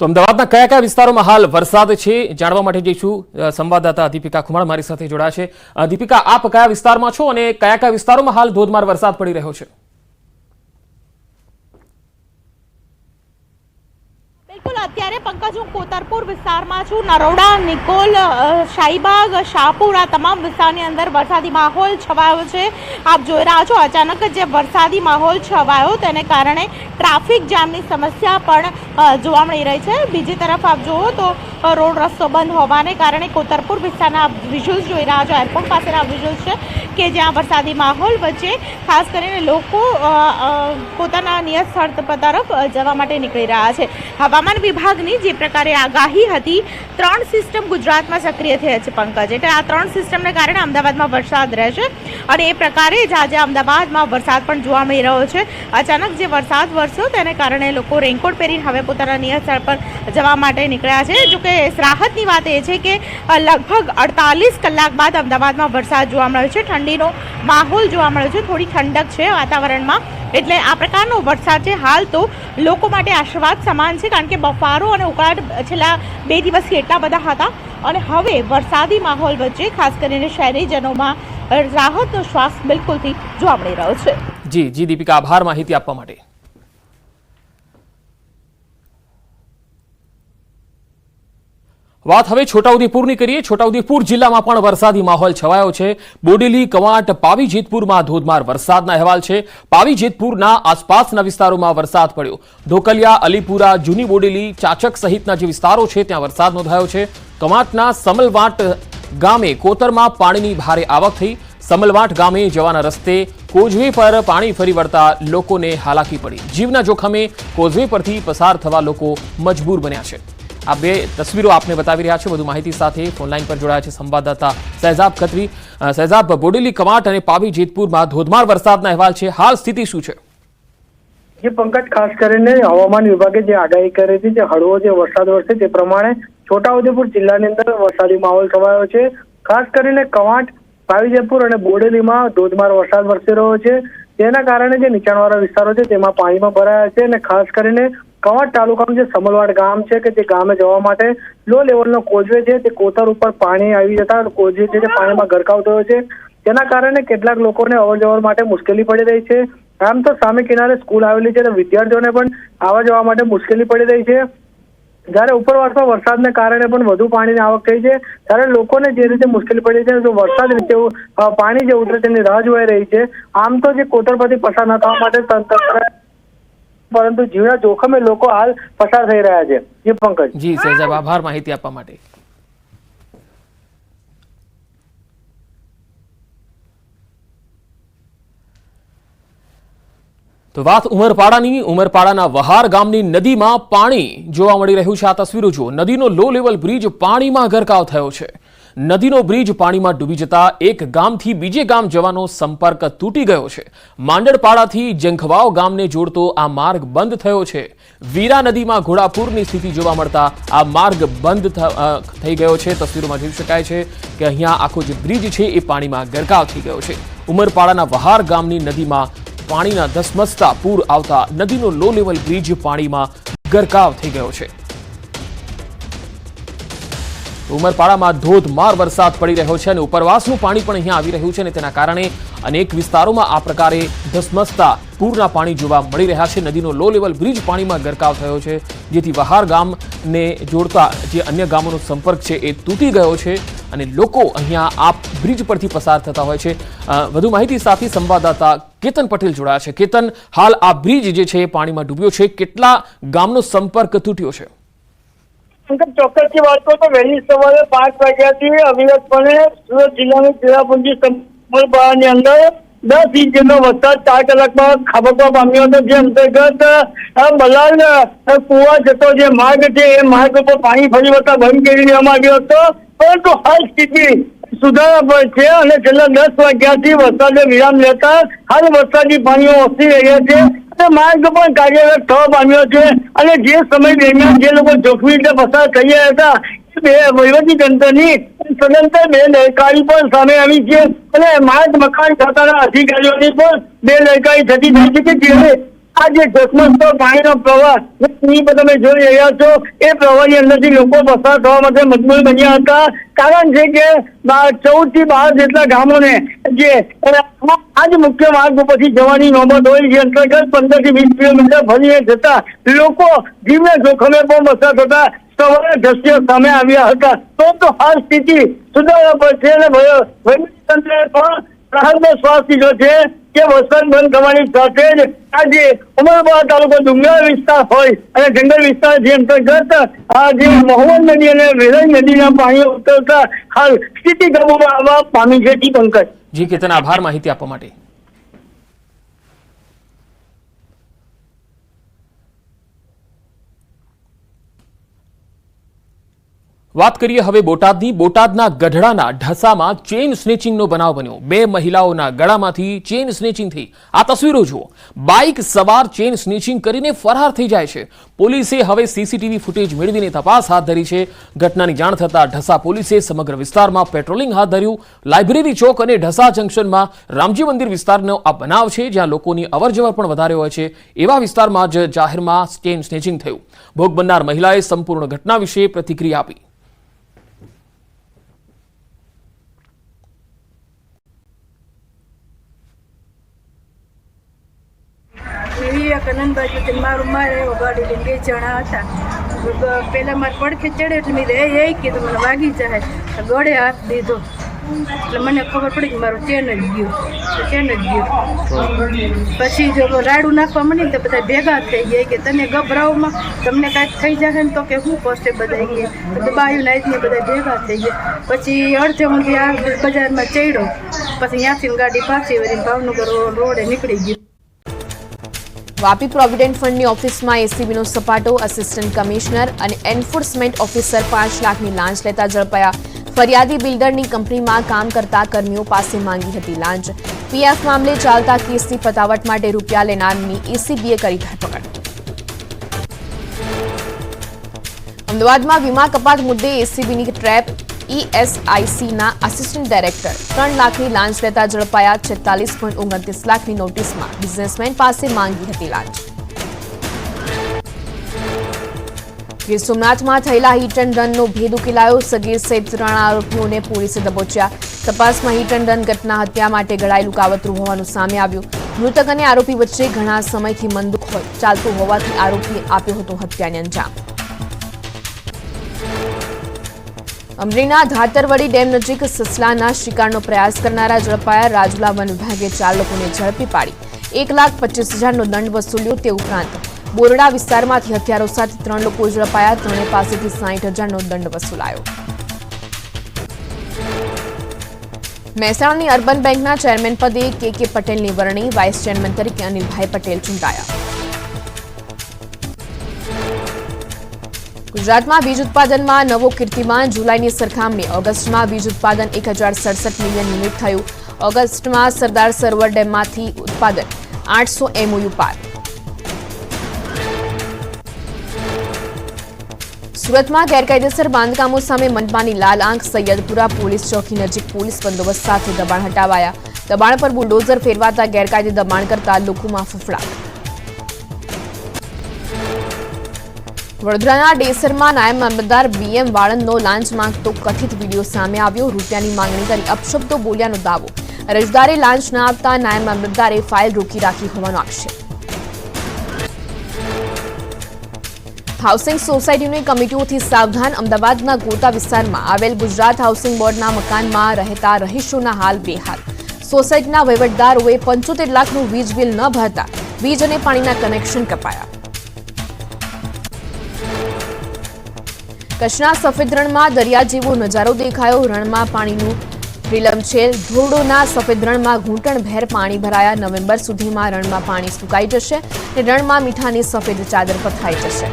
તો અમદાવાદના કયા કયા વિસ્તારોમાં હાલ વરસાદ છે જાણવા માટે જઈશું સંવાદદાતા દીપિકા ખુમાર મારી સાથે જોડાયા છે। દીપિકા, આપ કયા વિસ્તારમાં છો અને કયા કયા વિસ્તારોમાં હાલ ધોધમાર વરસાદ પડી રહ્યો છે? बिल्कुल अत्यारे पंकज हूँ कोतरपुर विस्तार में छू। नरोड़ा, निकोल, शाहीबाग, शाहपुर आ तमाम विस्तारनी अंदर वरसादी माहौल छवायो छे। आप जोई रह्या छो अचानक जे वरसादी माहौल छवायो तेने कारणे ट्राफिक जामनी समस्या पण जोवा मळी रही छे। बीजी तरफ आप जुओ तो रोड रस्तो बंद होवाने कारणे कोतरपुर विस्ताરના વિઝ્યુઅલ્સ જોઈ રહ્યા છો। એરપોર્ટ પાસેના વિઝ્યુઅલ્સ છે કે જ્યાં વરસાદી માહોલ વચ્ચે ખાસ કરીને લોકો પોતાના નિયત સ્થળ તરફ જવા માટે નીકળી રહ્યા છે। હવામાન વિભાગની જે પ્રકારે આગાહી હતી, 3 સિસ્ટમ ગુજરાતમાં સક્રિય થઈ છે પંકજ, એટલે આ 3 સિસ્ટમને કારણે અમદાવાદમાં વરસાદ રહેશે અને એ પ્રકારે જ આજે અમદાવાદમાં વરસાદ પણ જોવા મળી રહ્યો છે। અચાનક જે વરસાદ વરસ્યો તેને કારણે લોકો રેનકોટ પહેરીને હવે પોતાના નિયત સ્થળ પર જવા માટે નીકળ્યા છે। જો કે રાહતની વાત એ છે કે લગભગ 48 કલાક બાદ અમદાવાદમાં વરસાદ જોવા મળ્યો છે। ઠંડીનો માહોલ જોવા મળ્યો છે, થોડી ઠંડક છે વાતાવરણમાં, એટલે આ પ્રકારનો વરસાદ છે હાલ તો લોકો માટે આશીર્વાદ સમાન છે। કારણ કે બફારો અને ઉકળાટ છેલ્લા 2 દિવસથી એટલા બધા હતા અને હવે વરસાદી માહોલ વચ્ચે ખાસ કરીને શહેરીજનોમાં રાહતનો શ્વાસ બિલકુલથી જોવા મળી રહ્યો છે। જી દીપિકા, આભાર માહિતી આપવા માટે। વાત હવે છોટાઉદેપુરની કરીએ। છોટાઉદેપુર જિલ્લામાં પણ વરસાદી માહોલ છવાયો છે। બોડેલી, કવાંટ, પાવી જેતપુરમાં ધોધમાર વરસાદના અહેવાલ છે। પાવી જેતપુરના આસપાસના વિસ્તારોમાં વરસાદ પડ્યો। ઢોકલિયા, અલીપુરા, જૂની બોડેલી, ચાચક સહિતના જે વિસ્તારો છે ત્યાં વરસાદ નોંધાયો છે। કવાંટના સમલવાટ ગામે કોતરમાં પાણીની ભારે આવક થઈ। સમલવાટ ગામે જવાના રસ્તે કોઝવે પર પાણી ફરી વળતા લોકોને હાલાકી પડી। જીવના જોખમે કોઝવે પરથી પસાર થવા લોકો મજબૂર બન્યા છે। આ બે તસવીરો આપને બતાવી રહ્યા છે। વધુ માહિતી સાથે ફોનલાઈન પર જોડાયા છે સંવાદદાતા શહેજાબ ખત્રી। શહેજાબ, બોડેલી, કવાંટ અને પાવી જેતપુરમાં ધોધમાર વરસાદના અહેવાલ છે, હાલ સ્થિતિ શું છે? જે પંકજ, ખાસ કરીને હવામાન વિભાગે જે આગાહી કરી હતી, જે હળવો જે વરસાદ વરસે તે પ્રમાણે છોટાઉદેપુર જિલ્લાની અંદર વરસાદી માહોલ છવાયો છે। ખાસ કરીને કવાંટ, પાવી જેતપુર અને બોડેલીમાં ધોધમાર વરસાદ વરસી રહ્યો છે। તેના કારણે જે નીચાણવાળા વિસ્તારો છે તેમાં પાણીમાં ભરાયા છે અને ખાસ કરીને કવાંટ તાલુકાનું જે સમલવાડ ગામ છે કે જે ગામે જવા માટે લો લેવલનો કોઝવે છે તે કોતર ઉપર પાણી આવી જતા કોઝવે છે તે પાણીમાં ગરકાવ થયો છે। તેના કારણે કેટલાક લોકોને અવરજવર માટે મુશ્કેલી પડી રહી છે। આમ તો સામે કિનારે સ્કૂલ આવેલી છે અને વિદ્યાર્થીઓને પણ આવવા જવા માટે મુશ્કેલી પડી રહી છે। જ્યારે ઉપરવાસમાં વરસાદને કારણે પણ વધુ પાણીની આવક થઈ છે, ત્યારે લોકોને જે રીતે મુશ્કેલી પડી છે, જો વરસાદ રીતે પાણી જે ઉતરે તેની રાહ જોવાઈ રહી છે। આમ તો જે કોતર પરથી પસાર ન થવા માટે તંત્ર, પરંતુ જીવના જોખમે લોકો હાલ પસાર થઈ રહ્યા છે। જી પંકજ। જી શહેજાબ, આભાર માહિતી આપવા માટે। તો વાત ઉમરપાડાની। ઉમરપાડાના વહાર ગામની નદીમાં પાણી જોવા મળી રહ્યું છે। આ તસવીરો જુઓ। નદીનો લો લેવલ બ્રિજ પાણીમાં ગરકાવ થયો છે। નદીનો બ્રિજ પાણીમાં ડૂબી જતા એક ગામથી બીજે ગામ જવાનો સંપર્ક તૂટી ગયો છે। માંડળપાડાથી જંખવાવ ગામને જોડતો આ માર્ગ બંધ થયો છે। વીરા નદીમાં ઘોડાપૂરની સ્થિતિ જોવા મળતા આ માર્ગ બંધ થઈ ગયો છે। તસવીરોમાં જોઈ શકાય છે કે અહીંયા આખો જે બ્રિજ છે એ પાણીમાં ગરકાવ થઈ ગયો છે। ઉમરપાડાના વહાર ગામની નદીમાં પાણીના ધસમસતા પૂર આવતા નદીનો લો લેવલ બ્રિજ પાણીમાં ગરકાવ થઈ ગયો છે। ઉમરપાડામાં ધોધમાર વરસાદ પડી રહ્યો છે અને ઉપરવાસનું પાણી પણ અહીંયા આવી રહ્યું છે અને તેના કારણે અનેક વિસ્તારોમાં આ પ્રકારે ધસમસતા પૂરના પાણી જોવા મળી રહ્યા છે। નદીનો લો લેવલ બ્રિજ પાણીમાં ગરકાવ થયો છે, જેથી વહાર ગામને જોડતા જે અન્ય ગામોનો સંપર્ક છે એ તૂટી ગયો છે અને લોકો અહીંયા આ બ્રિજ પરથી પસાર થતા હોય છે। વધુ માહિતી સાથે સંવાદદાતા કેતન પટેલ જોડાયા છે। કેતન, હાલ આ બ્રિજ જે છે એ પાણીમાં ડૂબ્યો છે, કેટલા ગામનો સંપર્ક તૂટ્યો છે? ચોક્કસથી વાત કરું તો વહેલી સવારે 5 વાગ્યાથી અવિરતપણે સુરત જિલ્લાની ચેરાપુંજી સમલવાડની અંદર 10 ઇંચ જેટલો વરસાદ 4 કલાકમાં ખાબકવા પામ્યો હતો। જે અંતર્ગત બલાલ કુવા જતો જે માર્ગ છે એ માર્ગ ઉપર પાણી ફરી વળતા બંધ કરી દેવામાં આવ્યો હતો, પરંતુ હાલ સ્થિતિ સુધારા પર છે અને છેલ્લા 10 વાગ્યાથી વરસાદે વિરામ લેતા હાલ વરસાદી પાણીઓ ઓસરી રહ્યા છે અને માર્ગ પણ કાર્યરત થવા પામ્યો છે। અને જે સમય દરમિયાન જે લોકો જોખમી રીતે પસાર થઈ રહ્યા હતા બે વહીવટી તંત્રની સદંતર બેદરકારી પણ સામે આવી છે અને માર્ગ મકાન ખાતાના અધિકારીઓની પણ બેદરકારી થતી થઈ છે કે જે આ જે ધસમસતો પાણીનો પ્રવાહ તમે જોઈ રહ્યા છો એ પ્રવાહની અંદરથી લોકો પસાર થવા માટે મજબૂર બન્યા હતા. કારણ છે કે 14 થી 12 જેટલા ગામોને જે આજ મુખ્ય માર્ગ ઉપરથી જવાની નોબત હોય જે અંતર્ગત 15 થી 20 કિલોમીટર ફરીને જતા લોકો જીવના જોખમે પણ પસાર થતા સવારે દ્રશ્યો સામે આવ્યા હતા. તો હાલ સ્થિતિ સુધારવા પડશે અને વહીવટીતંત્રએ પણ રાહતનો શ્વાસ લીધો છે કે વરસાદ બંધ થવાની સાથે જ આજે ઉમરપાડા તાલુકો ડુંગરાળ વિસ્તાર હોય અને જંગલ વિસ્તાર જે અંતર્ગત જે મહુવન નદી અને વેરાઈ નદીના પાણીઓ ઉતરતા હાલ સ્થિતિ કાબુમાં આવવા પામી છે. પંકજ જી કેતન, આભાર માહિતી આપવા માટે. વાત કરીએ હવે બોટાદની. બોટાદના ગઢડાના ઢસામાં ચેઇન સ્નેચિંગનો બનાવ બન્યો. 2 મહિલાઓના ગળામાંથી ચેઇન સ્નેચિંગ થઈ. આ તસવીરો જુઓ. બાઇક સવાર ચેઇન સ્નેચિંગ કરીને ફરાર થઈ જાય છે. પોલીસે હવે સીસીટીવી ફૂટેજ મેળવીને તપાસ હાથ ધરી છે. ઘટનાની જાણ થતાં ઢસા પોલીસે સમગ્ર વિસ્તારમાં પેટ્રોલિંગ હાથ ધર્યું. લાઇબ્રેરી ચોક અને ઢસા જંકશનમાં રામજી મંદિર વિસ્તારનો આ બનાવ છે જ્યાં લોકોની અવરજવર પણ વધારે હોય છે. એવા વિસ્તારમાં જ જાહેરમાં ચેઇન સ્નેચિંગ થયું. ભોગ બનનાર મહિલાએ સંપૂર્ણ ઘટના વિશે પ્રતિક્રિયા આપી. કનન બાજુ મારું મારે ગાડી લઈને 2 જણા હતા. પેલા મારે પડખે ચડે એટલે મેં એ કીધું મને વાગી જાય. ગળે હાથ દીધો એટલે મને ખબર પડી કે મારું ચેન જ ગયું. પછી જો રાડું નાખવા માંડી તો બધા ભેગા થઈ ગયા કે તને ગભરાવમાં તમને કાંઈક થઈ જશે ને તો કે શું કરશે બધા કે દબાયું નાખીને બધા ભેગા થઈ ગયા. પછી અડધે ઊંધી આ બજારમાં ચડ્યો. પછી ત્યાંથી ગાડી પાછી વળી ભાવનગર રોડે નીકળી ગઈ. વાપી પ્રોવિડન્ટ ફંડની ઓફિસમાં એસીબીનો સપાટો. આસિસ્ટન્ટ કમિશનર અને એન્ફોર્સમેન્ટ ઓફિસર 5 લાખની લાંચ લેતા ઝડપાયા. ફરિયાદી બિલ્ડરની કંપનીમાં કામ કરતા કર્મીઓ પાસે માંગી હતી લાંચ. પીએફ મામલે ચાલતા કેસની પતાવટ માટે રૂપિયા લેનારની એસીબીએ કરી ધરપકડ. અમદાવાદમાં વીમા કપાત મુદ્દે એસીબીની ટ્રેપ. ESICના આસિસ્ટન્ટ ડાયરેક્ટર 3 લાખની લાંચ લેતા ઝડપાયા. 46.29 લાખની નોટિસમાં બિઝનેસમેન પાસે માંગી હતી લાંચ. ગીર સોમનાથમાં થયેલા હિટ એન્ડ રનનો ભેદ ઉકેલાયો. સગીર સહિત 3 આરોપીઓને પોલીસે દબોચ્યા. તપાસમાં હિટ એન્ડ રન ઘટના હત્યા માટે ઘડાયેલું કાવતરું હોવાનું સામે આવ્યું. મૃતક અને આરોપી વચ્ચે ઘણા સમયથી મનદુખ ચાલતું હોવાથી આરોપીએ આપ્યો હતો હત્યાને અંજામ. અમરેલીના ધાતરવડી ડેમ નજીક સસલાના શિકારનો પ્રયાસ કરનારા ઝડપાયા. રાજુલા વન વિભાગે 4 લોકોને ઝડપી પાડી 1,25,000નો દંડ વસૂલ્યો. તે ઉપરાંત બોરડા વિસ્તારમાંથી હથિયારો સાથે 3 લોકો ઝડપાયા. ત્રણે પાસેથી 60,000નો દંડ વસૂલાયો. મહેસાણાની અર્બન બેંકના ચેરમેન પદે કે પટેલની વરણી. વાઇસ ચેરમેન તરીકે અનિલભાઈ પટેલ ચૂંટાયા. ગુજરાતમાં બીજ ઉત્પાદનમાં નવો કીર્તિમાન. જુલાઈની સરખામણીએ ઓગસ્ટમાં બીજ ઉત્પાદન 1,067 મિલિયન યુનિટ થયું. ઓગસ્ટમાં સરદાર સરોવર ડેમમાંથી ઉત્પાદન 800 MOU પાર. સુરતમાં ગેરકાયદેસર બાંધકામો સામે મનપાની લાલ આંખ. સૈયદપુરા પોલીસ ચોકી નજીક પોલીસ બંદોબસ્ત સાથે દબાણ હટાવાયા. દબાણ પર બુલડોઝર ફેરવાતા ગેરકાયદે દબાણ કરતા લોકોમાં ફફડાટ. વડોદરાના ડેસરમાં નાયબ મામલતદાર BM વાળંદનો લાંચ માંગતો કથિત વિડીયો સામે આવ્યો. રૂપિયાની માંગણી કરી અપશબ્દો બોલ્યાનો દાવો. અરજદારે લાંચ ન આપતા નાયબ મામલતદારે ફાઇલ રોકી રાખી હોવાનો આક્ષેપ. હાઉસિંગ સોસાયટીની કમિટીઓથી સાવધાન. અમદાવાદના ગોતા વિસ્તારમાં આવેલ ગુજરાત હાઉસિંગ બોર્ડના મકાનમાં રહેતા રહીશોના હાલ બેહાલ. સોસાયટીના વહીવટદારોએ 75 લાખનું વીજ બિલ ન ભરતા વીજ અને પાણીના કનેક્શન કપાયા. કચ્છના સફેદ રણમાં દરિયા જેવો નજારો દેખાયો. રણમાં પાણીનું રીલમછેલ. ધોરડોના સફેદ રણમાં ઘૂંટણભેર પાણી ભરાયા. નવેમ્બર સુધીમાં રણમાં પાણી સુકાઈ જશે અને રણમાં મીઠાની સફેદ ચાદર પથરાઈ જશે.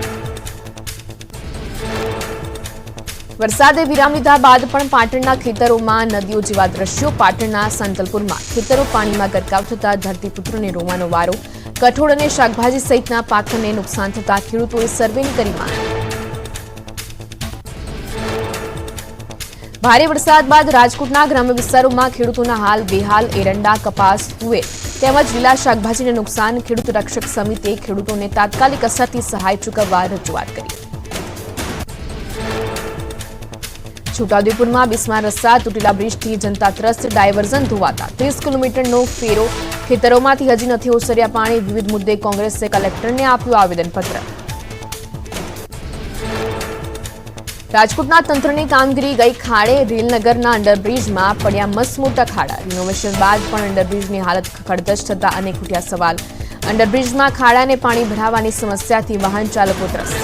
વરસાદે વિરામ લીધા બાદ પણ પાટણના ખેતરોમાં નદીઓ જેવા દ્રશ્યો. પાટણના સંતલપુરમાં ખેતરો પાણીમાં ગરકાવ થતા ધરતીપુત્રોને રોવાનો વારો. કઠોળ અને શાકભાજી સહિતના પાકને નુકસાન થતા ખેડૂતોએ સર્વેની કરી માંગ. ભારે વરસાદ બાદ રાજકોટના ગ્રામ્ય વિસ્તારોમાં ખેડૂતોના હાલ બેહાલ. એરંડા, કપાસ, તુવેર તેમજ લીલા શાકભાજીને નુકસાન ખેડૂત રક્ષક સમિતિએ ખેડૂતોને તાત્કાલિક અસરથી સહાય ચૂકવવા રજૂઆત કરી. છોટાઉદેપુરમાં બિસ્માર રસ્તા તૂટેલા બ્રિજથી જનતા ત્રસ્ત, ડાયવર્ઝન ધોવાતા 30 કિલોમીટરનો ફેરો, ખેતરોમાંથી હજી નથી ઓસર્યા પાણી. વિવિધ મુદ્દે કોંગ્રેસે કલેક્ટરને આપ્યું આવેદનપત્ર. રાજકોટના તંત્રની કામગીરી ગઈ ખાડે. રેલનગરના અંડરબ્રિજમાં પડ્યા મસમોટા ખાડા. રિનોવેશન બાદ પણ અંડરબ્રિજની હાલત ખખડધજ થતા અનેક ઉઠ્યા સવાલ. અંડરબ્રિજમાં ખાડાને પાણી ભરાવાની સમસ્યાથી વાહન ચાલકો ત્રસ્ત.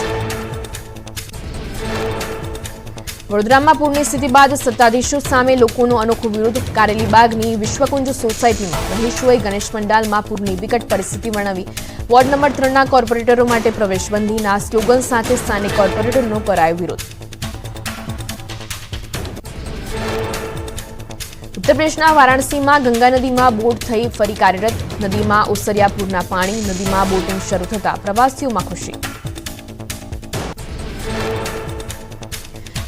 વડોદરામાં પૂરની સ્થિતિ બાદ સત્તાધીશો સામે લોકોનો અનોખો વિરોધ. કારેલીબાગની વિશ્વકુંજ સોસાયટીમાં રહીશોએ ગણેશ પંડાલમાં પૂરની વિકટ પરિસ્થિતિ વર્ણવી. વોર્ડ નંબર 3ના કોર્પોરેટરો માટે પ્રવેશબંધીના સ્લોગન સાથે સ્થાનિક કોર્પોરેટરનો કરાયો વિરોધ. ઉત્તર પ્રદેશના વારાણસીમાં ગંગા નદીમાં બોટ થઈ ફરી કાર્યરત. નદીમાં ઓસર્યા પૂરના પાણી. નદીમાં બોટિંગ શરૂ થતા પ્રવાસીઓમાં ખુશી.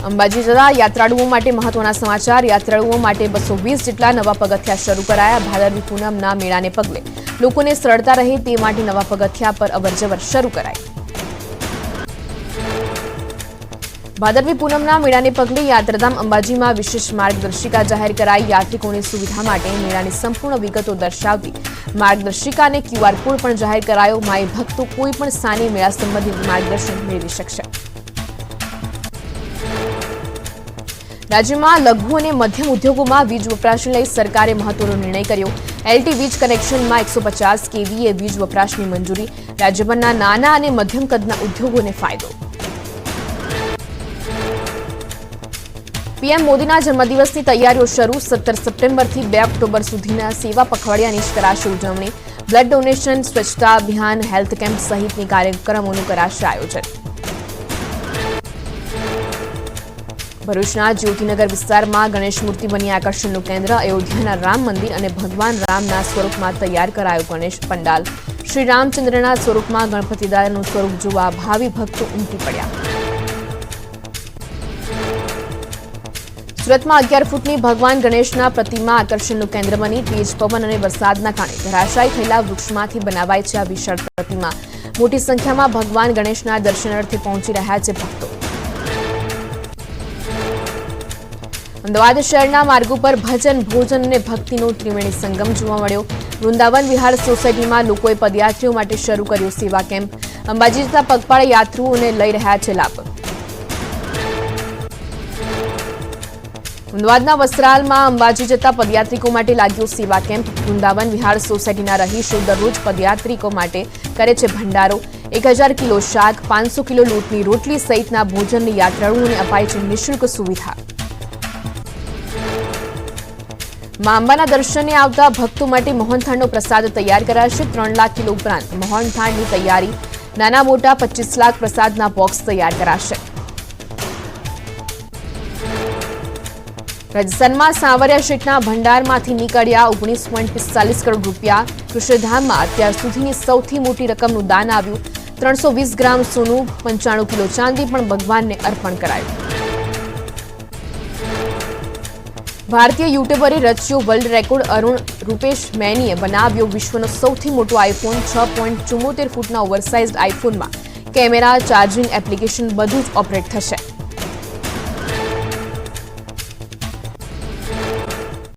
અંબાજી જતા યાત્રાળુઓ માટે મહત્વના સમાચાર. યાત્રાળુઓ માટે 220 જેટલા નવા પગથિયા શરૂ કરાયા. ભાદરવી પૂનમના મેળાને પગલે લોકોને સરળતા રહે તે માટે નવા પગથિયા પર અવરજવર શરૂ કરાઈ. ભાદરવી પૂનમના મેળાને પગલે યાત્રાધામ અંબાજીમાં વિશેષ માર્ગદર્શિકા જાહેર કરાઈ. યાત્રિકોની સુવિધા માટે મેળાની સંપૂર્ણ વિગતો દર્શાવતી માર્ગદર્શિકા અને QR કોડ પણ જાહેર કરાયો. માય ભક્તો કોઈ પણ સ્થાને મેળા સંબંધિત માર્ગદર્શન મેળવી શકશે. રાજ્યમાં લઘુ અને મધ્યમ ઉદ્યોગોમાં વીજ વપરાશને લઈ સરકારે મહત્વનો નિર્ણય કર્યો. એલટી વીજ કનેક્શનમાં 150 kVA વીજ વપરાશની મંજૂરી. રાજ્યભરના નાના અને મધ્યમ કદના ઉદ્યોગોને ફાયદો. પીએમ મોદીના જન્મદિવસની તૈયારીઓ શરૂ. 17 સપ્ટેમ્બરથી 2 ઓક્ટોબર સુધીના સેવા પખવાડિયાની કરાશે ઉજવણી. બ્લડ ડોનેશન, સ્વચ્છતા અભિયાન, હેલ્થ કેમ્પ સહિતની કાર્યક્રમોનું કરાશે આયોજન. ભરૂચના જ્યોતિનગર વિસ્તારમાં ગણેશ મૂર્તિ બની આકર્ષણનું કેન્દ્ર. અયોધ્યાના રામ મંદિર અને ભગવાન રામના સ્વરૂપમાં તૈયાર કરાયો ગણેશ પંડાલ. શ્રી રામચંદ્રના સ્વરૂપમાં ગણપતિ દાદાનું સ્વરૂપ જોવા ભાવિ ભક્તો ઉમટી પડ્યા. સુરતમાં 11 ફૂટની ભગવાન ગણેશના પ્રતિમા આકર્ષણનું કેન્દ્ર બની. તેજ પવન અને વરસાદના કારણે ધરાશાયી થયેલા વૃક્ષમાંથી બનાવાય છે આ વિશાળ પ્રતિમા. મોટી સંખ્યામાં ભગવાન ગણેશના દર્શનાર્થે પહોંચી રહ્યા છે ભક્તો. અમદાવાદ શહેરના માર્ગો પર ભજન, ભોજન અને ભક્તિનો ત્રિવેણી સંગમ જોવા મળ્યો. વૃંદાવન વિહાર સોસાયટીમાં લોકોએ પદયાત્રીઓ માટે શરૂ કર્યો સેવા કેમ્પ. અંબાજી જતા પગપાળા યાત્રીઓને લઈ રહ્યા છે લાભ. અમદાવાદના વસ્ત્રાલમાં અંબાજી જતા પદયાત્રિકો માટે લાગ્યો સેવા કેમ્પ. વૃંદાવન વિહાર સોસાયટીના રહીશો દરરોજ પદયાત્રિકો માટે કરે છે ભંડારો. 1000 કિલો શાક, 500 કિલો લોટની રોટલી સહિતના ભોજનની યાત્રાળુઓને અપાય છે નિઃશુલ્ક સુવિધા. મા અંબાના દર્શને આવતા ભક્તો માટે મોહનથાળનો પ્રસાદ તૈયાર કરાશે. 3 લાખ કિલો ઉપરાંત મોહનથાળની તૈયારી. નાના મોટા 25 લાખ પ્રસાદના બોક્સ તૈયાર કરાશે. રાજસ્થાનમાં સાવરિયા શેઠના ભંડારમાંથી નીકળ્યા 19.45 કરોડ રૂપિયા. કૃષ્ણધામમાં અત્યાર સુધીની સૌથી મોટી રકમનું દાન આવ્યું. 320 ગ્રામ સોનું, 95 કિલો ચાંદી પણ ભગવાનને અર્પણ કરાયું. ભારતીય યુટ્યુબરે રચ્યો વર્લ્ડ રેકોર્ડ. અરુણ રૂપેશ મૈનીએ બનાવ્યો વિશ્વનો સૌથી મોટો આઈફોન. 6.74 ફૂટના ઓવરસાઇઝડ આઈફોનમાં કેમેરા, ચાર્જિંગ એપ્લિકેશન બધું જ ઓપરેટ થશે.